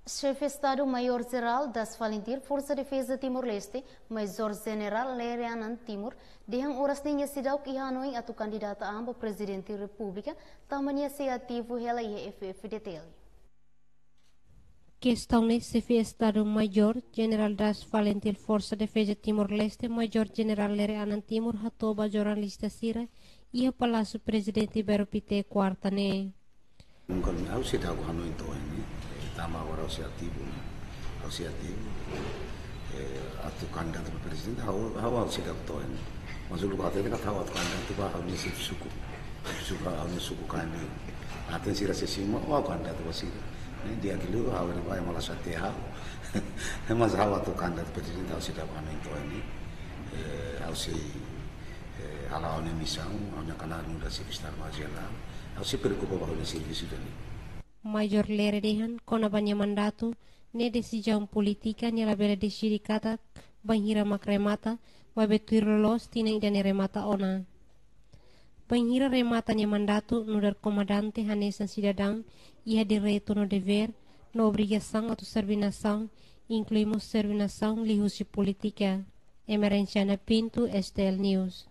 Chefe de Estado-Maior-Geral das Valentir Força de Defesa Timor-Leste, Major-General Lere Timor, dehang oras niya Seidauk e Hanoin atu Kandidata a amba Presidente da República, tamanya se ativo hela IFF detail. Questão nesse chefe de Estado-Maior-General das Valentir Força de Defesa Timor-Leste, Major-General Lere Timor, hatoba jornalista Sira e o Palácio Presidente Berupite quarta ne. Ao Seidauk Hanoin toene, tama agora ao se ativo, atu Kandidata para Presidente, ao Seidauk toene. Mas o lugar dele que ao Kandidata para ao nesse suku kami. Aten sira sesima ao Kandidata para sira. Dia aquilo ao ele vai malah sateau. Mas ao Kandidata para Presidente ao Seidauk Hanoin toene, ao se ala ona missão, ona canal no da Secretaria Nacional, ao se preocupa com o serviço dele. Major Lere dehan kona banyak mandato ne decisão política ne labela decidi kata banhira makremata vai betuir lolos tina idane remata ona. Banhira remata ne mandato no dar comandante hanesan cidadão ia direito no dever, no obrigação atau servinação, incluímos servinação lihusi política. Emerência na Pinto, STL News.